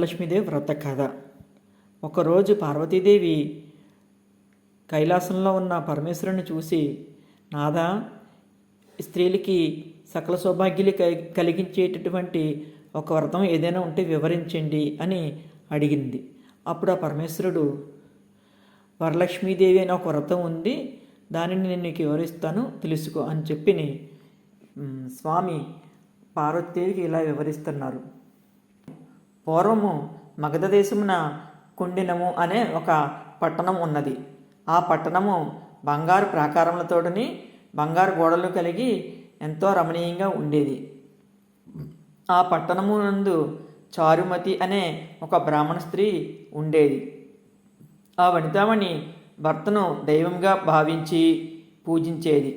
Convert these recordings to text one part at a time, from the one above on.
లక్ష్మీదేవి వ్రత కథ. ఒకరోజు పార్వతీదేవి కైలాసంలో ఉన్న పరమేశ్వరుని చూసి, నాదా, స్త్రీలకి సకల సౌభాగ్యాలు కలిగించేటటువంటి ఒక వ్రతం ఏదైనా ఉంటే వివరించండి అని అడిగింది. అప్పుడు ఆ పరమేశ్వరుడు, వరలక్ష్మీదేవి అనే ఒక వ్రతం ఉంది, దానిని నేను నీకు వివరిస్తాను, తెలుసుకో అని చెప్పి స్వామి పార్వతీదేవికి ఇలా వివరిస్తున్నారు. పూర్వము మగధ దేశమున కుండినము అనే ఒక పట్టణం ఉన్నది. ఆ పట్టణము బంగారు ప్రాకారములతోని బంగారు గోడలు కలిగి ఎంతో రమణీయంగా ఉండేది. ఆ పట్టణము నందు చారుమతి అనే ఒక బ్రాహ్మణ స్త్రీ ఉండేది. ఆ వనితామణి భర్తను దైవంగా భావించి పూజించేది.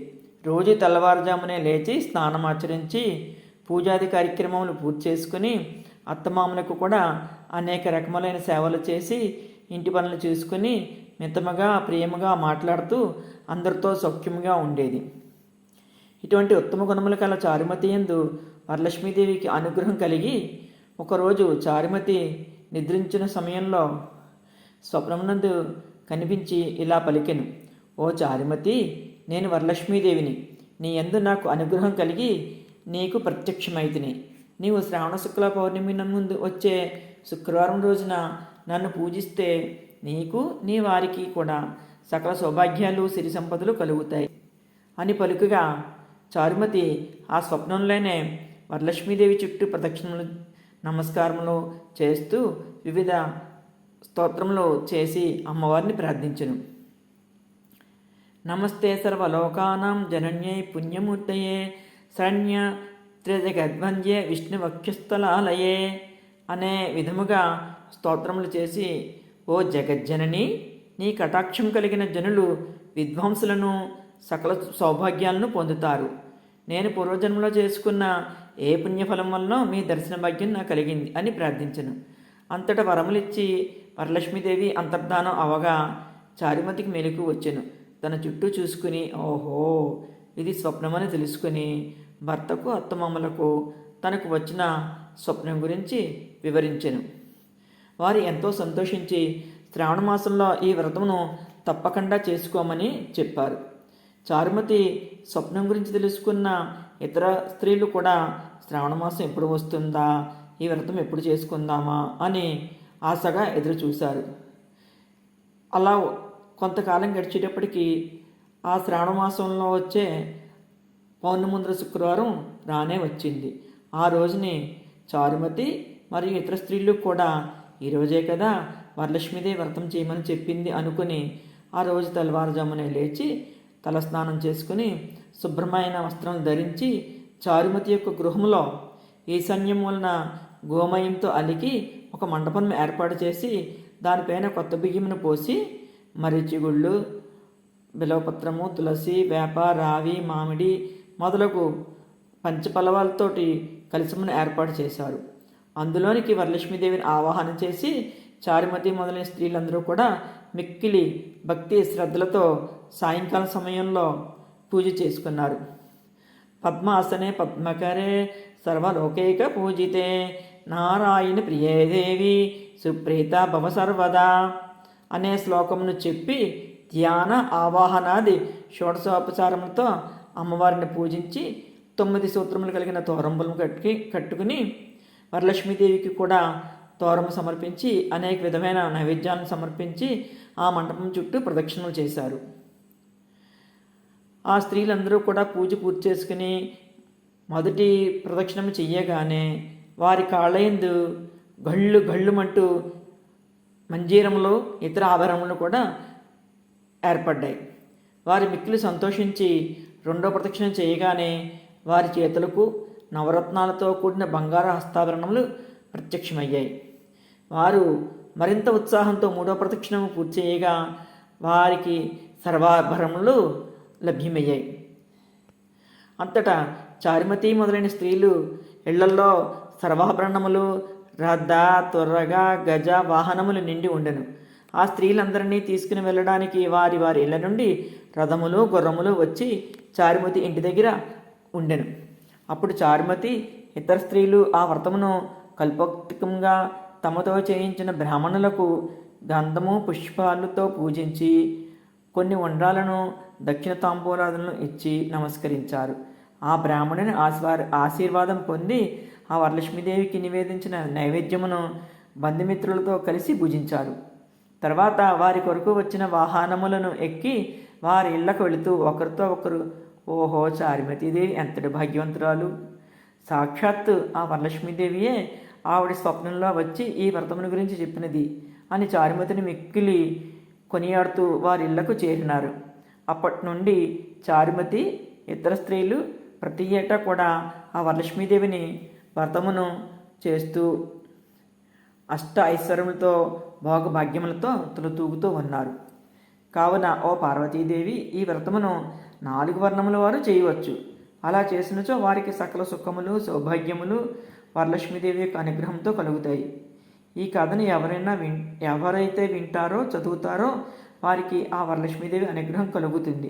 రోజు తెల్లవారుజామునే లేచి స్నానమాచరించి పూజాది కార్యక్రమములు పూర్తి చేసుకుని అత్తమామలకు కూడా అనేక రకములైన సేవలు చేసి ఇంటి పనులు చేసుకుని మితముగా ప్రేమగా మాట్లాడుతూ అందరితో సౌఖ్యంగా ఉండేది. ఇటువంటి ఉత్తమ గుణములు కల చారుమతి యందు వరలక్ష్మీదేవికి అనుగ్రహం కలిగి ఒకరోజు చారుమతి నిద్రించిన సమయంలో స్వప్నమునందు కనిపించి ఇలా పలికెను, ఓ చారుమతి, నేను వరలక్ష్మీదేవిని. నీ యందు నాకు అనుగ్రహం కలిగి నీకు ప్రత్యక్షమైతిని. నీవు శ్రావణ శుక్ల పౌర్ణమి ముందు వచ్చే శుక్రవారం రోజున నన్ను పూజిస్తే నీకు నీ వారికి కూడా సకల సౌభాగ్యాలు సిరి సంపదలు కలుగుతాయి అని పలుకగా చారుమతి ఆ స్వప్నంలోనే వరలక్ష్మీదేవి చుట్టూ ప్రదక్షిణములు నమస్కారములు చేస్తూ వివిధ స్తోత్రములు చేసి అమ్మవారిని ప్రార్థించెను. నమస్తే సర్వలోకానాం జనన్యై పుణ్యమూర్తయే శరణ్య త్రిజగద్వంద్యే విష్ణువక్షస్థలాలయే అనే విధముగా స్తోత్రములు చేసి, ఓ జగజ్జనని, నీ కటాక్షం కలిగిన జనులు విద్వాంసులను సకల సౌభాగ్యాలను పొందుతారు. నేను పూర్వజన్మలో చేసుకున్న ఏ పుణ్యఫలం వలన మీ దర్శన భాగ్యం నాకు కలిగింది అని ప్రార్థించను. అంతటా వరములిచ్చి వరలక్ష్మీదేవి అంతర్ధానం అవగా చారుమతికి మెలకు వచ్చెను. తన చుట్టూ చూసుకుని, ఓహో, ఇది స్వప్నమని తెలుసుకుని భర్తకు అత్తమామలకు తనకు వచ్చిన స్వప్నం గురించి వివరించెను. వారు ఎంతో సంతోషించి శ్రావణ మాసంలో ఈ వ్రతమును తప్పకుండా చేసుకోమని చెప్పారు. చారుమతి స్వప్నం గురించి తెలుసుకున్న ఇతర స్త్రీలు కూడా శ్రావణ మాసం ఎప్పుడు వస్తుందా, ఈ వ్రతం ఎప్పుడు చేసుకుందామా అని ఆశగా ఎదురు చూశారు. అలా కొంతకాలం గడిచేటప్పటికీ ఆ శ్రావణ మాసంలో వచ్చే పౌర్ణముంద్ర శుక్రవారం రానే వచ్చింది. ఆ రోజుని చారుమతి మరియు ఇతర స్త్రీలు కూడా ఈరోజే కదా వరలక్ష్మీదేవి వ్రతం చేయమని చెప్పింది అనుకుని ఆ రోజు తెల్లవారుజామునే లేచి తలస్నానం చేసుకుని శుభ్రమైన వస్త్రం ధరించి చారుమతి యొక్క గృహంలో ఈశాన్యం వలన గోమయంతో అలికి ఒక మండపం ఏర్పాటు చేసి దానిపైన కొత్త బియ్యమును పోసి మరిచిగుళ్ళు, బిలవపత్రము, తులసి, వేప, రావి, మామిడి మొదలగు పంచపల్లవాలతోటి కలశమును ఏర్పాటు చేశారు. అందులోనికి వరలక్ష్మీదేవిని ఆవాహన చేసి చారుమతి మొదలైన స్త్రీలందరూ కూడా మిక్కిలి భక్తి శ్రద్ధలతో సాయంకాల సమయంలో పూజ చేసుకున్నారు. పద్మాసనే పద్మకరే సర్వలోకైక పూజితే నారాయణ ప్రియేదేవి సుప్రీత భవ సర్వదా అనే శ్లోకమును చెప్పి ధ్యాన ఆవాహనాది షోడశోపచారములతో అమ్మవారిని పూజించి 9 సూత్రములు కలిగిన తోరంబులను కట్టుకుని వరలక్ష్మీదేవికి కూడా తోరము సమర్పించి అనేక విధమైన నైవేద్యాలను సమర్పించి ఆ మండపం చుట్టూ ప్రదక్షిణలు చేశారు. ఆ స్త్రీలందరూ కూడా పూజ పూర్తి చేసుకుని మొదటి ప్రదక్షిణం చెయ్యగానే వారి కాళ్ళయందు గళ్ళు గళ్ళుమంటూ మంజీరములు ఇతర ఆభరణములు కూడా ఏర్పడ్డాయి. వారి మిక్కిలి సంతోషించి రెండో ప్రదక్షిణం చేయగానే వారి చేతులకు నవరత్నాలతో కూడిన బంగారు హస్తాభరణములు ప్రత్యక్షమయ్యాయి. వారు మరింత ఉత్సాహంతో మూడో ప్రదక్షిణము పూర్తి చేయగా వారికి సర్వాభరణములు లభ్యమయ్యాయి. అంతటా చారుమతి మొదలైన స్త్రీలు ఇళ్లల్లో సర్వాభరణములు, రథ, త్వరగా, గజ వాహనములు నిండి ఉండెను. ఆ స్త్రీలందరినీ తీసుకుని వెళ్ళడానికి వారి వారి ఇళ్ల నుండి రథములు, గుర్రములు వచ్చి చారుమతి ఇంటి దగ్గర ఉండెను. అప్పుడు చారుమతి ఇతర స్త్రీలు ఆ వ్రతమును కల్పోక్తంగా తమతో చేయించిన బ్రాహ్మణులకు గంధము పుష్పాలతో పూజించి కొన్ని ఉండ్రాలను దక్షిణ తాంబూలాలను ఇచ్చి నమస్కరించారు. ఆ బ్రాహ్మణుని ఆశీర్వాదం పొంది ఆ వరలక్ష్మీదేవికి నివేదించిన నైవేద్యమును బంధుమిత్రులతో కలిసి భుజించారు. తర్వాత వారి కొరకు వచ్చిన వాహనములను ఎక్కి వారి ఇళ్లకు వెళుతూ ఒకరితో ఒకరు, ఓహో చారుమతీదేవి ఎంతటి భాగ్యవంతురాలు! సాక్షాత్తు ఆ వరలక్ష్మీదేవియే ఆవిడ స్వప్నంలో వచ్చి ఈ వ్రతముని గురించి చెప్పినది అని చారుమతిని మిక్కిలి కొనియాడుతూ వారి ఇళ్లకు చేరినారు. అప్పటి నుండి చారుమతి ఇతర స్త్రీలు ప్రతి ఏటా కూడా ఆ వరలక్ష్మీదేవిని వ్రతమును చేస్తూ అష్ట ఐశ్వర్యములతో భోగభాగ్యములతో తులతూగుతూ ఉన్నారు. కావున ఓ పార్వతీదేవి, ఈ వ్రతమును 4 వర్ణముల వారు చేయవచ్చు. అలా చేసినచో వారికి సకల సుఖములు సౌభాగ్యములు వరలక్ష్మీదేవి యొక్క అనుగ్రహంతో కలుగుతాయి. ఈ కథను ఎవరైతే వింటారో చదువుతారో వారికి ఆ వరలక్ష్మీదేవి అనుగ్రహం కలుగుతుంది.